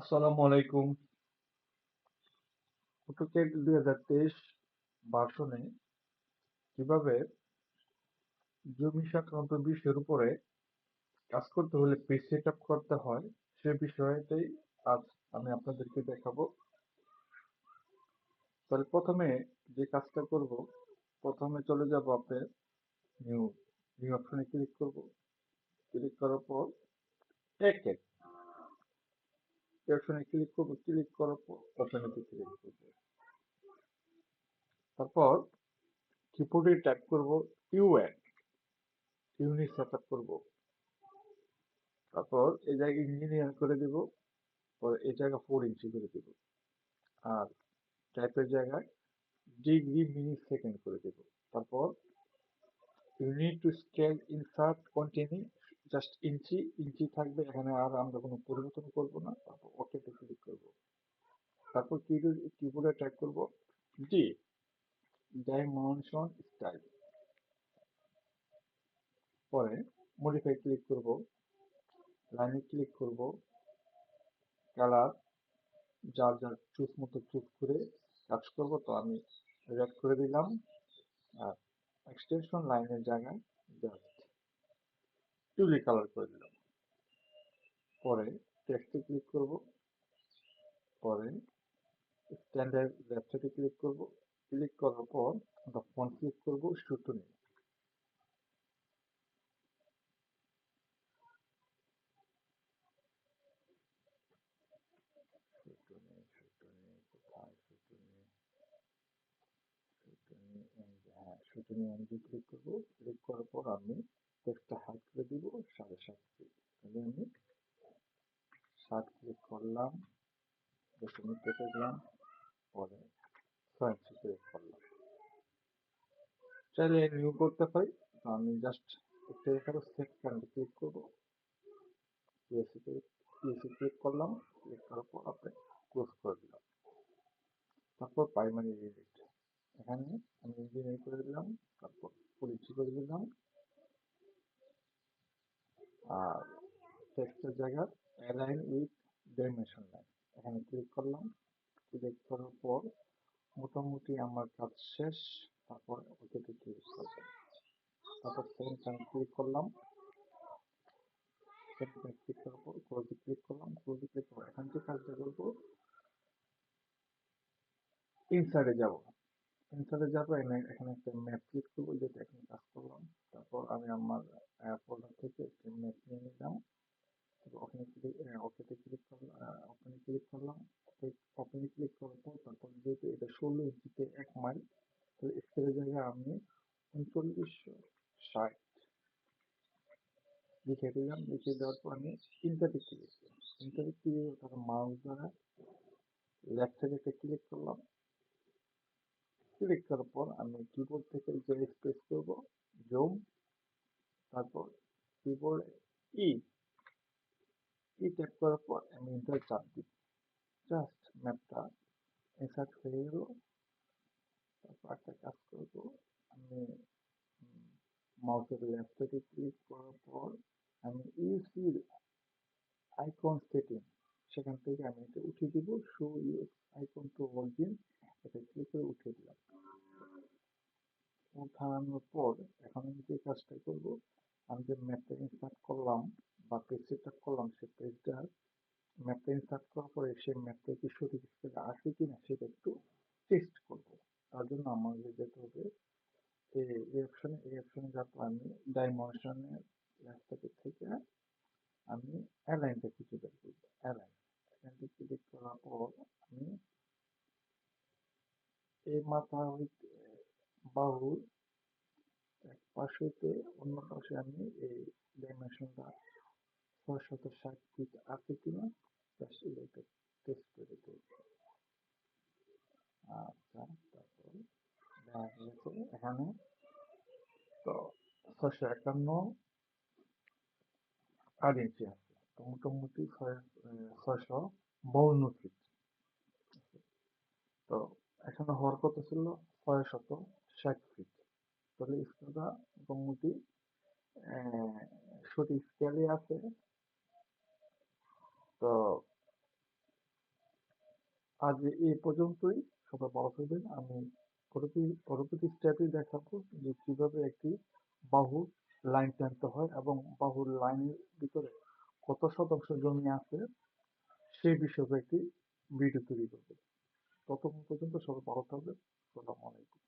আসসালামু আলাইকুম। AutoCAD 2023 ভার্সনে কিভাবে জমি সংক্রান্ত বিষয়ের উপরে কাজ করতে হলে পেজ সেটআপ করতে হয় সে বিষয়টাই আজ আমি আপনাদেরকে দেখাবো। তাহলে প্রথমে যে কাজটা করব, প্রথমে চলে যাব আপনার নিউ নিউ অপশনে ক্লিক করব। ক্লিক করার পর একের এই অপশনে ক্লিক করব। ক্লিক করার পর ওপেনেতে ক্লিক করব। তারপর কিবোর্ডে টাইপ করব ইউএন, ইউনিট সেটআপ করব। তারপর এই জায়গায় ইঞ্জিনিয়ার করে দিব, পরে এই জায়গা 4 ইঞ্চি করে দিব। আর টাইপের জায়গায় ডিগ্রি মিনিট সেকেন্ড করে দেব। তারপর unit to scale insert continue, just inch inch থাকবে এখানে, আর আমরা কোনো পরিবর্তন করব না। তারপর ওকেতে ক্লিক করব। তারপর কিবোর্ডে টাইপ করব ডি, ডাইমেনশন স্টাইল। পরে মডিফাই ক্লিক করব, লাইনে ক্লিক করব, কালার যার যার চুজ মতো চুজ করে কাজ করব। তো আমি রেড করে দিলাম। আর এক্সটেনশন লাইনের জায়গায় জাস্ট টুলি কালার করে দিলাম। পরে টেক্সটে ক্লিক করব। পরে স্ট্যান্ডার্ড লেফটে ক্লিক করব। ক্লিক করার পর আমরা ফন্ট ক্লিক করব শুটনি। শুটনি শুটনি কোথায় শুটনি? শুটনি হ্যাঁ, শুটনি এমডি ক্লিক করব। ক্লিক করার পর আমি টেক্সটটা হাইড করে দিব 7.5 ফিট। তাহলে আমি 7 ক্লিক করলাম, দশমিক কেটে দিলাম, পরে 6 ইঞ্চি ক্লিক করলাম। চাইলে নিউ করতে পারি, তো আমি জাস্ট একটা এখানে সেট কারেন্ট ক্লিক করবো। পিএসসি ক্লিক করলাম। ক্লিক করার পর আপনি ক্লোজ করে দিলাম। তারপর প্রাইমারি ইউনিট এখানে আমি ইঞ্জিনিয়ার করে দিলাম। তারপর পরিচি করে দিলাম। আর টেক্সটের জায়গা অ্যালাইন উইথ ডাইমেনশন লাইন এখানে ক্লিক করলাম। ক্লিক করার পর মোটামুটি আমার কাজ শেষ। তারপর ওকেতে ক্লিক করলাম। তারপর সেকেন্ড ক্লিক করলাম। সেকেন্ড ক্লিক করার পর ক্লোজে ক্লিক করলাম। ক্লোজে ক্লিক করে এখান থেকে কাজটা করবো, ইনসার্টে যাব। ইনসার্টে যাবো, এখানে একটা ম্যাপ ক্লিক করবো, যেটা এখন কাজ করলাম। তারপর আমি আমার ফোল্ডার থেকে একটা ম্যাপ নিয়ে নিলাম। তারপর ওকেতে ক্লিক করলাম। ওপেনে ক্লিক করলাম। ওপেনে ক্লিক করার পর তারপর যেহেতু এটা 16 ইঞ্চিতে 1 মাইল, তো স্কেলের জায়গায় আমি 3960 লিখে দিলাম। লিখে দেওয়ার পর আমি ইন্টারে ক্লিক করলাম। ইন্টারে ক্লিক তারপর মাউস দ্বারা লেফট থেকে ক্লিক করলাম। ক্লিক করার পর আমি কিবোর্ড থেকে যে স্পেস করব, জুম, তারপর কিবোর্ড ই ই ট্যাপ করার পর আমি এন্টার চাপ দিব। জাস্ট ম্যাপটা ইনসার্ট হয়ে গেল। তারপর একটা কাজ করব, আমি মাউসের লেফট থেকে ক্লিক করার পর আমি ইউসি আইকন সেটিং, সেখান থেকে আমি এটা উঠিয়ে দিব। Show US icon to origin, এটা ক্লিক করে উঠিয়ে দিলাম। উঠানোর পর এখন আমি যে কাজটা করব, আমি যে ম্যাপটা ইনসার্ট করলাম বা পেজ সেটআপ করলাম, সেই পেজটা ম্যাপটা ইনসার্ট করার পরে সেই ম্যাপটা কি সঠিক স্কেলে আসে কিনা সেটা একটু টেস্ট করব। তার জন্য আমাকে যেতে হবে এই অপশনে যাতে আমি ডাইমেনশনের ল্যাপটপের থেকে আমি অ্যালাইনটা খুঁজে বের করবো। অ্যালাইন এখানটা ক্লিক করার পর আমি এই মাথা হইতে বাহুর এক পাশ হইতে অন্য পাশে আমি এই ডাইমেনশনটা 660 ফিট আছে কিনা জাস্ট এটা টেস্ট করে দেব। আচ্ছা, তারপর দেখা গেছে এখানে তো 651.8 ইঞ্চি আছে। তো মোটামুটি 652 ফিট। তো এখানে হওয়ার কথা ছিল 660 ফিট। তাহলে স্কেলটা মোটামুটি সঠিক স্কেলে আছে। তো আজ এই পর্যন্তই। সবাই ভালো থাকবেন। আমি পরবর্তী স্টেপে দেখাবো যে কিভাবে একটি বাহুর লাইন টানতে হয় এবং বাহুর লাইনের ভিতরে কত শতাংশ জমি আছে সেই বিষয়ে একটি ভিডিও তৈরি করব। ততক্ষণ পর্যন্ত সবাই ভালো থাকবেন। আসসালামু আলাইকুম।